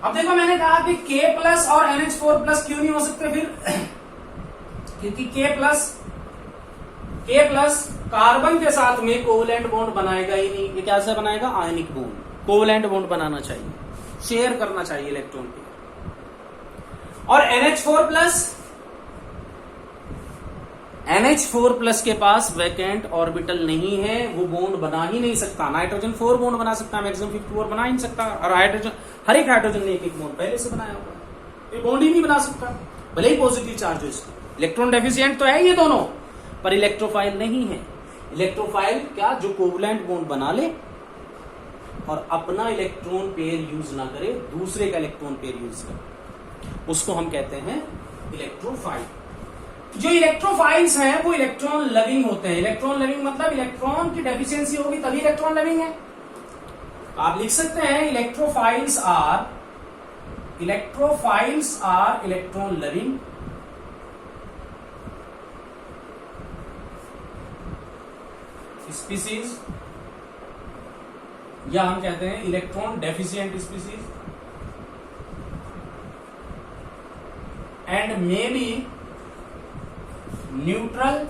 अब देखो मैंने कहा कि K प्लस और NH4 प्लस क्यों नहीं हो सकते फिर? क्योंकि K प्लस कार्बन के साथ में कोवलेंट बॉन्ड बनाएगा ही नहीं। ये क्या से बनाएगा? Ionic bond. कोवलेंट बॉन्ड बनाना चाहिए, शेयर करना चाहिए इलेक्ट्रॉन पेयर। और NH4 प्लस के पास वैकेंट ऑर्बिटल नहीं है, वो बॉन्ड बना ही नहीं सकता। नाइट्रोजन 4 बॉन्ड बना सकता है, मैक्सिमम 54 बना ही नहीं सकता। और हाइड्रोजन, हर एक हाइड्रोजन ने एक बॉन्ड पहले से बनाया हुआ है, ये बॉन्ड ही नहीं बना सकता, भले ही पॉजिटिव चार्ज हो इसका। इलेक्ट्रॉन डेफिशिएंट तो है ये दोनों, पर इलेक्ट्रोफाइल नहीं है। इलेक्ट्रोफाइल क्या? जो कोवलेंट बॉन्ड बना ले और अपना इलेक्ट्रॉन पेयर यूज ना करे, दूसरे का इलेक्ट्रॉन पेयर यूज करे, उसको हम कहते हैं इलेक्ट्रोफाइल। जो इलेक्ट्रोफाइल्स हैं वो इलेक्ट्रॉन लविंग होते हैं। इलेक्ट्रॉन लविंग मतलब इलेक्ट्रॉन की डेफिशिएंसी होगी तभी इलेक्ट्रॉन लविंग है। आप लिख सकते हैं electrophiles are electron loving species, या हम कहते हैं electron deficient species, and may be neutral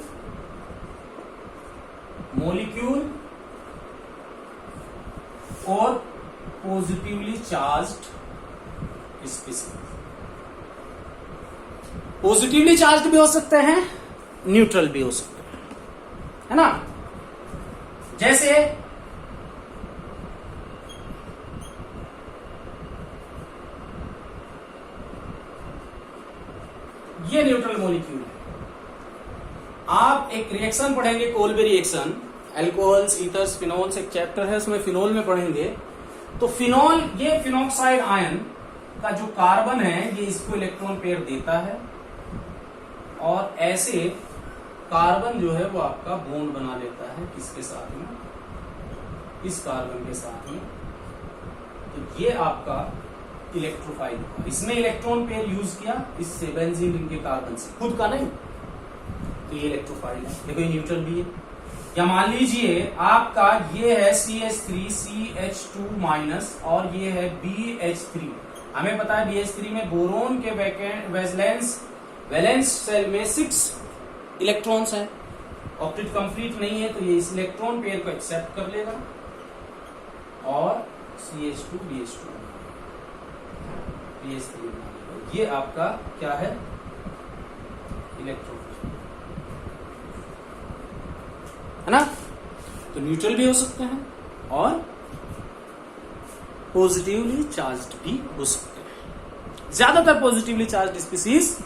molecule और positively charged species. Positively charged भी हो सकते हैं, न्यूट्रल भी हो सकते हैं, है ना। जैसे ये न्यूट्रल मॉलिक्यूल है। आप एक रिएक्शन पढ़ेंगे, Kolbe reaction, alcohols, ethers, phenols, एक चैप्टर है उसमें फिनोल में पढ़ेंगे। तो फिनोल, ये फिनोक्साइड आयन का जो कार्बन है ये इसको इलेक्ट्रॉन पेयर देता है, और ऐसे कार्बन जो है वो आपका बॉन्ड बना लेता है किसके साथ में? इस कार्बन के साथ में। तो ये आपका इलेक्ट्रोफाइल हुआ। इसने इलेक्ट्रॉन पेयर यूज किया इससे, बेंजीन रिंग के कार्बन से, खुद का नहीं। तो ये इलेक्ट्रोफाइल है। देखो ये न्यूट्रल भी है। या मान लीजिए आपका ये है CH3 CH2 माइनस और ये है BH3। हमें पता है BH3 में बोरोन के वैलेंस सेल में 6 इलेक्ट्रॉन्स हैं, ऑक्टेट कंप्लीट नहीं है, तो ये इस इलेक्ट्रॉन पेयर को एक्सेप्ट कर लेगा और CH2 BH2 BH3। ये आपका क्या है? इलेक्ट्रॉन, है ना। तो न्यूट्रल भी हो सकते हैं और पॉजिटिवली चार्ज्ड भी हो सकते हैं। ज्यादातर पॉजिटिवली चार्ज्ड स्पीसीज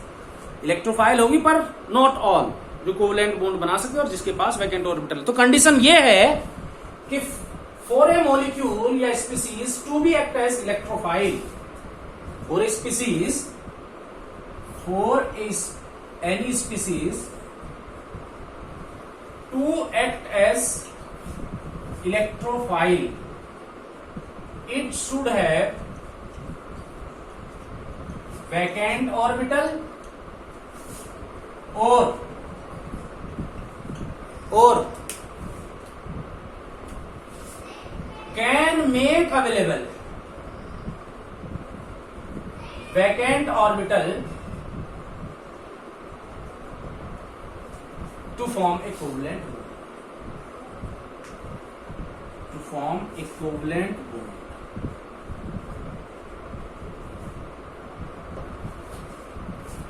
इलेक्ट्रोफाइल होगी, पर नॉट ऑल, जो कोवलेंट बॉन्ड बना सकते हैं और जिसके पास वैकेंट ऑर्बिटल। तो कंडीशन ये है कि फॉर ए मॉलिक्यूल या species to be act as electrophile, for a species, for any species to act as electrophile, it should have vacant orbital or can make available vacant orbital to form a covalent bond,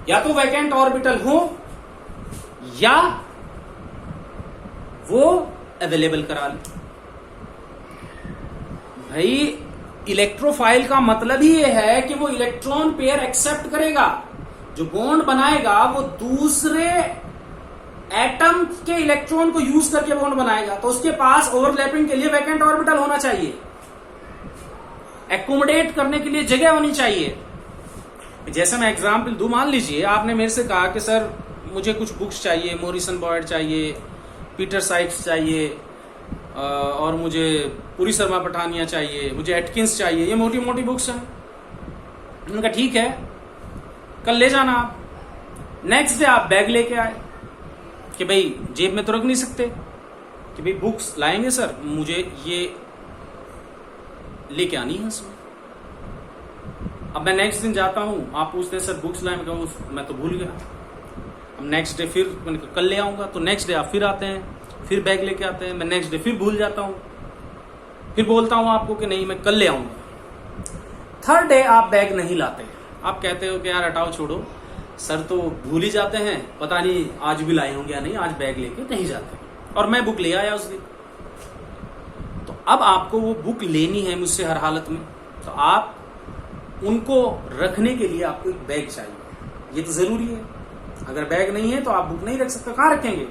या तो vacant orbital हो या वो available करा ले। भाई electrophile का मतलब ही ये है कि वो इलेक्ट्रॉन पेयर एक्सेप्ट करेगा, जो बॉन्ड बनाएगा वो दूसरे एटम के इलेक्ट्रॉन को यूज करके बॉन्ड बनाएगा, तो उसके पास ओवरलैपिंग के लिए वैकेंट ऑर्बिटल होना चाहिए, एकोमोडेट करने के लिए जगह होनी चाहिए। जैसे मैं एग्जांपल दूं, मान लीजिए आपने मेरे से कहा कि सर मुझे कुछ बुक्स चाहिए, मॉरिसन बॉयड चाहिए, पीटर साइक्स चाहिए, और मुझे पुरी शर्मा पठानिया चाहिए, मुझे एटकिंस चाहिए, ये मोटी मोटी बुक्स हैं। उनका ठीक है, कल ले जाना आप। नेक्स्ट डे आप बैग लेके आए कि भाई जेब में तो रख नहीं सकते, कि भाई बुक्स लाएंगे सर, मुझे ये लेके आनी है उसमें। अब मैं नेक्स्ट दिन जाता हूं, आप पूछते हैं सर बुक्स लाए, मैं तो भूल गया। अब नेक्स्ट डे फिर मैंने कहा कल ले आऊंगा, तो नेक्स्ट डे आप फिर आते हैं, फिर बैग लेके आते हैं, मैं नेक्स्ट डे फिर भूल जाता हूं, फिर बोलता हूं आपको कि नहीं मैं कल ले आऊंगा। थर्ड डे आप बैग नहीं लाते, आप कहते हो कि यार हटाओ छोड़ो, सर तो भूल ही जाते हैं, पता नहीं आज भी लाए होंगे या नहीं, आज बैग लेके नहीं जाते, और मैं बुक ले आया उस दिन। तो अब आपको वो बुक लेनी है मुझसे हर हालत में, तो आप उनको रखने के लिए आपको एक बैग चाहिए, ये तो जरूरी है। अगर बैग नहीं है तो आप बुक नहीं रख सकते, कहां रखेंगे?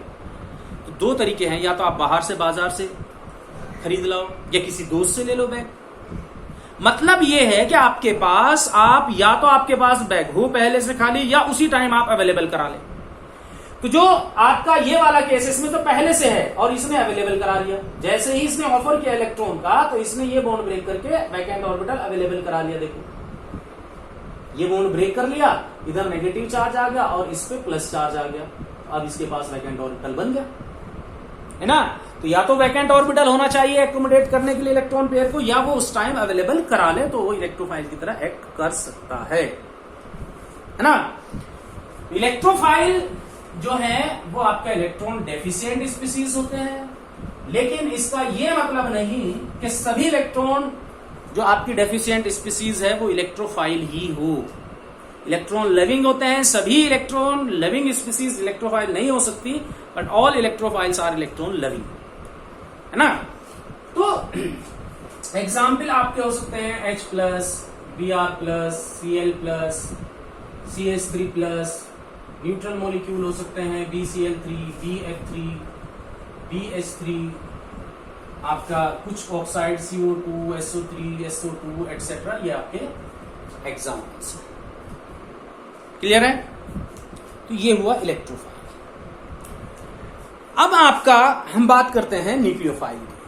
तो दो तरीके हैं, या तो आप बाहर से बाजार से खरीद लाओ या किसी दोस्त से ले लो बैग। मतलब ये है कि आपके पास आप या तो आपके पास बैग हो पहले से खाली, या उसी टाइम आप अवेलेबल करा लें। तो जो आपका ये वाला केस इसमें तो पहले से है और इसने अवेलेबल करा लिया, जैसे ही इसने ऑफर किया इलेक्ट्रॉन का तो इसने ये बॉन्ड ब्रेक करके वैकेंट ऑर्बिटल अवेलेबल करा लिया। देखो ये बॉन्ड ब्रेक कर लिया, इधर नेगेटिव चार्ज आ गया और इस पे प्लस चार्ज आ गया, अब इसके पास वैकेंट ऑर्बिटल बन गया, है ना। तो या तो वैकेंट ऑर्बिटल होना चाहिए एकोमोडेट करने के लिए इलेक्ट्रॉन पेयर को, या वो उस टाइम अवेलेबल करा ले तो वो इलेक्ट्रोफाइल की तरह एक्ट कर सकता है ना। इलेक्ट्रोफाइल जो है वो आपका इलेक्ट्रॉन डेफिशिएंट स्पीसीज होते हैं, लेकिन इसका ये मतलब नहीं कि सभी इलेक्ट्रॉन जो आपकी डेफिशिएंट स्पीसीज है वो इलेक्ट्रोफाइल ही हो। इलेक्ट्रॉन लविंग होते हैं, सभी इलेक्ट्रॉन लविंग स्पीसीज इलेक्ट्रोफाइल नहीं हो सकती, but all electrophiles are electron loving, है ना। तो एग्जाम्पल आपके हो सकते हैं H+, Br+, Cl+, CH3+, neutral molecule हो सकते हैं BCl3, BF3, BH3, आपका कुछ oxide CO2, SO3, SO2 etcetera, ये आपके एग्जाम्पल्स हैं। क्लियर है? तो ये हुआ इलेक्ट्रोफाइल। अब आपका हम बात करते हैं न्यूक्लियोफाइल की।